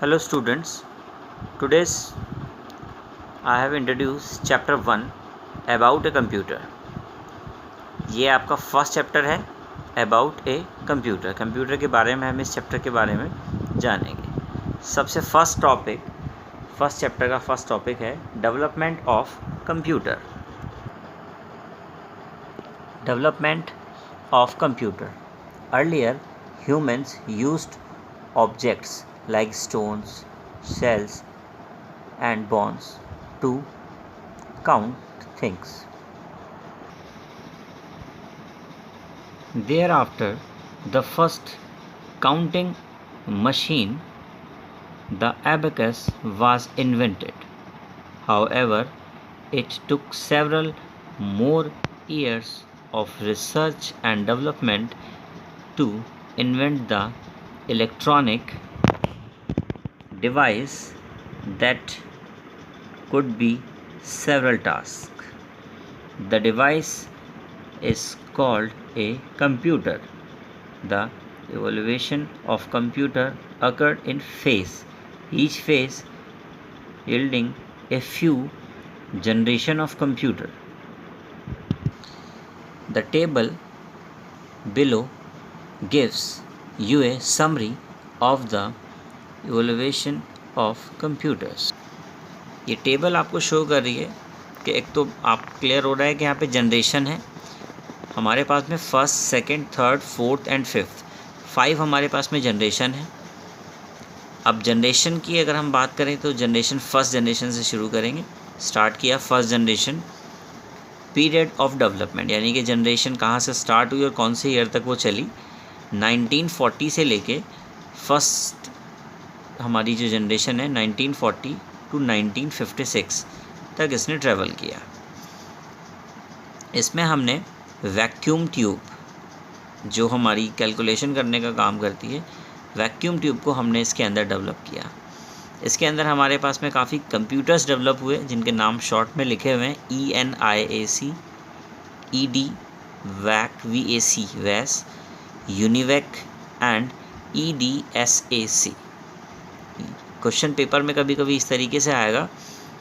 Hello students, today's I have introduced chapter 1 about a computer. ये आपका first chapter है about a computer. Computer के बारे में हम इस चैप्टर के बारे में जानेंगे। सबसे फर्स्ट चैप्टर का फर्स्ट टॉपिक है development of computer. Development of computer. Earlier humans used objects like stones, shells and bones to count things. Thereafter, the first counting machine, the abacus, was invented. However, it took several more years of research and development to invent the electronic device that could be several tasks. The device is called a computer. The evolution of computer occurred in phase, each phase yielding a few generation of computer. The table below gives you a summary of the evaluation of computers. ये table आपको show कर रही है कि एक तो आप clear हो रहा है कि यहाँ पे जनरेशन है हमारे पास में first, second, third, fourth and fifth, 5 हमारे पास में जनरेशन है। अब जनरेशन की अगर हम बात करें तो जनरेशन फर्स्ट जनरेशन से शुरू करेंगे। स्टार्ट किया first generation. Period of development यानी कि जनरेशन कहाँ से स्टार्ट हुई और कौन से ईयर तक वो चली। 1940 से लेके फर्स्ट हमारी जो जनरेशन है 1940 टू 1956 तक इसने ट्रैवल किया। इसमें हमने वैक्यूम ट्यूब जो हमारी कैलकुलेशन करने का काम करती है, वैक्यूम ट्यूब को हमने इसके अंदर डेवलप किया। इसके अंदर हमारे पास में काफ़ी कंप्यूटर्स डेवलप हुए जिनके नाम शॉर्ट में लिखे हुए हैं ENIAC, ED, वैक, VAC, वैस, UNIVAC and EDSAC। Question paper में कभी कभी इस तरीके से आएगा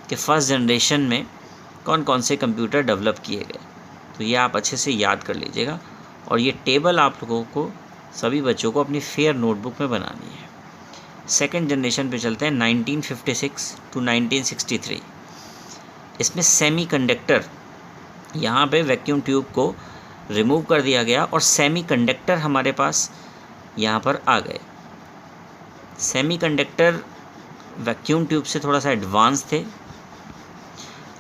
कि फर्स्ट जनरेशन में कौन कौन से कंप्यूटर डेवलप किए गए, तो ये आप अच्छे से याद कर लीजिएगा और ये टेबल आप लोगों को सभी बच्चों को अपनी फेयर नोटबुक में बनानी है। सेकंड जनरेशन पे चलते हैं 1956 टू 1963। इसमें सेमीकंडक्टर, यहाँ पे वैक्यूम ट्यूब को रिमूव कर दिया गया और सेमीकंडक्टर हमारे पास यहाँ पर आ गए। सेमीकंडक्टर वैक्यूम ट्यूब से थोड़ा सा एडवांस थे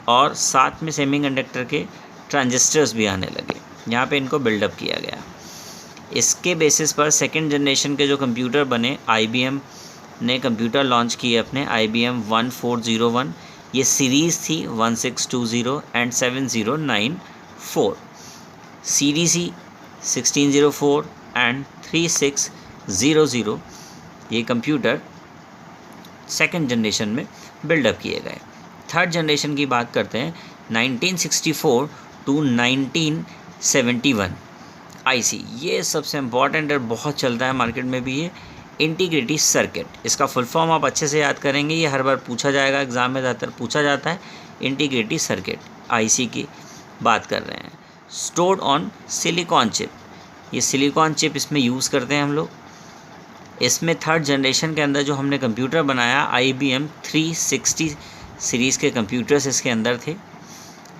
और साथ में सेमीकंडक्टर के ट्रांजिस्टर्स भी आने लगे। यहाँ पे इनको बिल्डअप किया गया। इसके बेसिस पर सेकंड जनरेशन के जो कंप्यूटर बने, IBM ने कंप्यूटर लॉन्च किए अपने, IBM 1401। ये सीरीज़ थी 1620 एंड 7094। CDC 1604 एंड 3600 ये कंप्यूटर सेकंड जनरेशन में बिल्डअप किए गए। थर्ड जनरेशन की बात करते हैं 1964 टू 1971। IC ये सबसे इम्पॉर्टेंट और बहुत चलता है मार्केट में भी, ये इंटीग्रेटेड सर्किट। इसका फुल फॉर्म आप अच्छे से याद करेंगे, ये हर बार पूछा जाएगा, एग्ज़ाम में ज़्यादातर पूछा जाता है। इंटीग्रेटेड सर्किट IC की बात कर रहे हैं। स्टोर्ड ऑन सिलिकॉन चिप, ये सिलिकॉन चिप इसमें यूज़ करते हैं हम लोग। इसमें थर्ड जनरेशन के अंदर जो हमने कंप्यूटर बनाया IBM 360 सीरीज़ के कंप्यूटर्स इसके अंदर थे।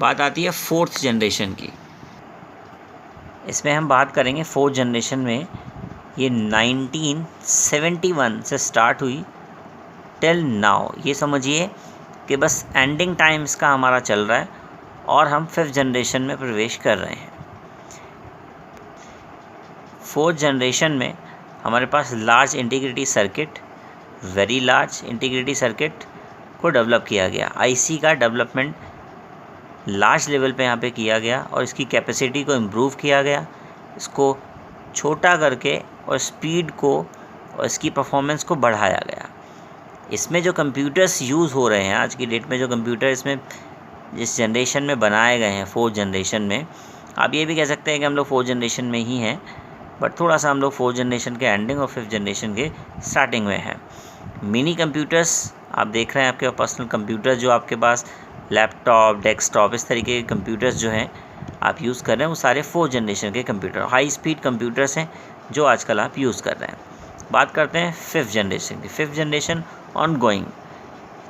बात आती है फोर्थ जनरेशन की। इसमें हम बात करेंगे फोर्थ जनरेशन में, ये 1971 से स्टार्ट हुई टिल नाउ। ये समझिए कि बस एंडिंग टाइम इसका हमारा चल रहा है और हम फिफ्थ जनरेशन में प्रवेश कर रहे हैं। फोर्थ जनरेशन में हमारे पास large integrated circuit, very large integrated circuit को डेवलप किया गया। IC का डेवलपमेंट लार्ज लेवल पे यहाँ पे किया गया और इसकी कैपेसिटी को इम्प्रूव किया गया, इसको छोटा करके और स्पीड को और इसकी परफॉर्मेंस को बढ़ाया गया। इसमें जो कंप्यूटर्स यूज़ हो रहे हैं आज की डेट में, जो कंप्यूटर इसमें जिस जनरेशन में बनाए गए हैं फोर्थ जनरेशन में, आप ये भी कह सकते हैं कि हम लोग फोर्थ जनरेशन में ही हैं, बट थोड़ा सा हम लोग फोर्थ जनरेशन के एंडिंग और फिफ्थ जनरेशन के स्टार्टिंग में हैं। मिनी कंप्यूटर्स आप देख रहे हैं, आपके पर्सनल कंप्यूटर जो आपके पास लैपटॉप, डेस्कटॉप, इस तरीके के कंप्यूटर्स जो हैं आप यूज़ कर रहे हैं, वो सारे 4th जनरेशन के कंप्यूटर, हाई स्पीड कंप्यूटर्स हैं जो आजकल आप यूज़ कर रहे हैं। बात करते हैं 5th जनरेशन की। 5th जनरेशन ऑन गोइंग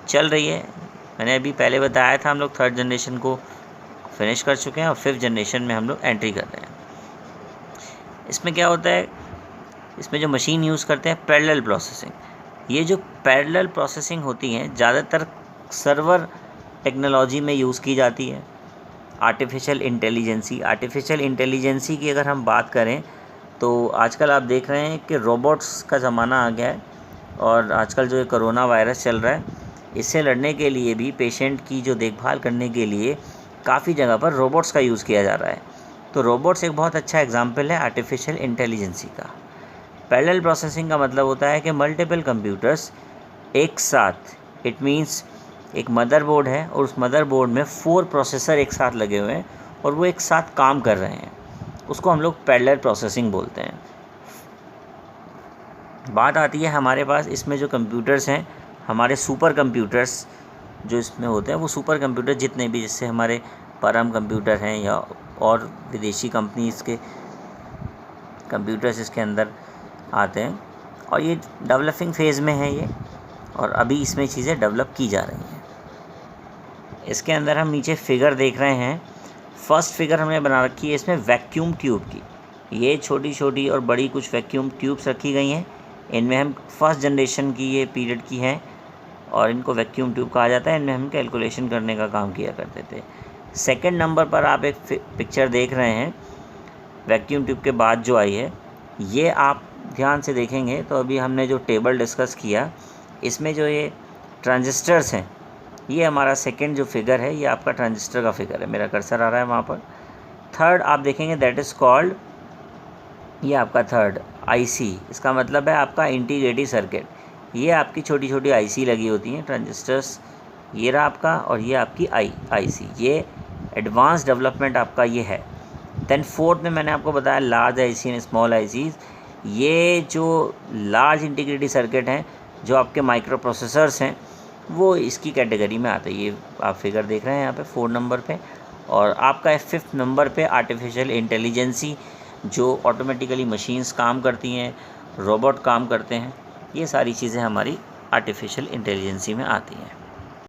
चल रही है। मैंने अभी पहले बताया था, हम लोग 3rd जनरेशन को फिनिश कर चुके हैं और 5th जनरेशन में हम लोग एंट्री कर रहे हैं। इसमें क्या होता है, इसमें जो मशीन यूज़ करते हैं पैरेलल प्रोसेसिंग। ये जो पैरेलल प्रोसेसिंग होती हैं ज़्यादातर सर्वर टेक्नोलॉजी में यूज़ की जाती है। आर्टिफिशियल इंटेलिजेंसी की अगर हम बात करें तो आजकल आप देख रहे हैं कि रोबोट्स का ज़माना आ गया है, और आजकल जो कोरोना वायरस चल रहा है, इससे लड़ने के लिए भी, पेशेंट की जो देखभाल करने के लिए काफ़ी जगह पर रोबोट्स का यूज़ किया जा रहा है। तो रोबोट्स एक बहुत अच्छा एग्जाम्पल है आर्टिफिशियल इंटेलिजेंसी का। पैरेलल प्रोसेसिंग का मतलब होता है कि मल्टीपल कंप्यूटर्स एक साथ, इट मींस एक मदरबोर्ड है और उस मदरबोर्ड में 4 प्रोसेसर एक साथ लगे हुए हैं और वो एक साथ काम कर रहे हैं, उसको हम लोग पैरेलल प्रोसेसिंग बोलते हैं। बात आती है हमारे पास इसमें जो कंप्यूटर्स हैं, हमारे सुपर कंप्यूटर्स जो इसमें होते हैं, वो सुपर कंप्यूटर जितने भी, जैसे हमारे परम कंप्यूटर हैं या और विदेशी कंपनीज़ के कंप्यूटर्स इसके अंदर आते हैं, और ये डेवलपिंग फेज़ में है ये, और अभी इसमें चीज़ें डेवलप की जा रही हैं। इसके अंदर हम नीचे फिगर देख रहे हैं, फर्स्ट फिगर हमने बना रखी है इसमें वैक्यूम ट्यूब की। ये छोटी छोटी और बड़ी कुछ वैक्यूम ट्यूब्स रखी गई हैं, इनमें हम 1st जनरेशन की ये पीरियड की हैं और इनको वैक्यूम ट्यूब कहा जाता है। इनमें हम कैलकुलेशन करने का काम किया करते थे। 2nd नंबर पर आप एक पिक्चर देख रहे हैं वैक्यूम ट्यूब के बाद जो आई है, ये आप ध्यान से देखेंगे तो अभी हमने जो टेबल डिस्कस किया, इसमें जो ये ट्रांजिस्टर्स हैं, ये हमारा 2nd जो फिगर है, ये आपका ट्रांजिस्टर का फिगर है। मेरा कर्सर आ रहा है वहाँ पर। 3rd आप देखेंगे, दैट इज़ कॉल्ड, ये आपका 3rd IC, इसका मतलब है आपका इंटीग्रेटेड सर्किट। ये आपकी छोटी छोटी IC लगी होती हैं, ट्रांजिस्टर्स, ये रहा आपका, और ये आपकी IC, ये एडवांस डेवलपमेंट आपका ये है। देन 4th में मैंने आपको बताया large IC and small ICs। ये जो लार्ज इंटीग्रेटेड सर्किट हैं, जो आपके माइक्रो प्रोसेसर्स हैं, वो इसकी कैटेगरी में आते हैं। ये आप फिगर देख रहे हैं यहाँ पे 4 नंबर पे, और आपका 5th नंबर पे आर्टिफिशियल इंटेलिजेंसी, जो ऑटोमेटिकली मशीन्स काम करती हैं, रोबोट काम करते हैं, ये सारी चीज़ें हमारी आर्टिफिशियल इंटेलिजेंसी में आती हैं।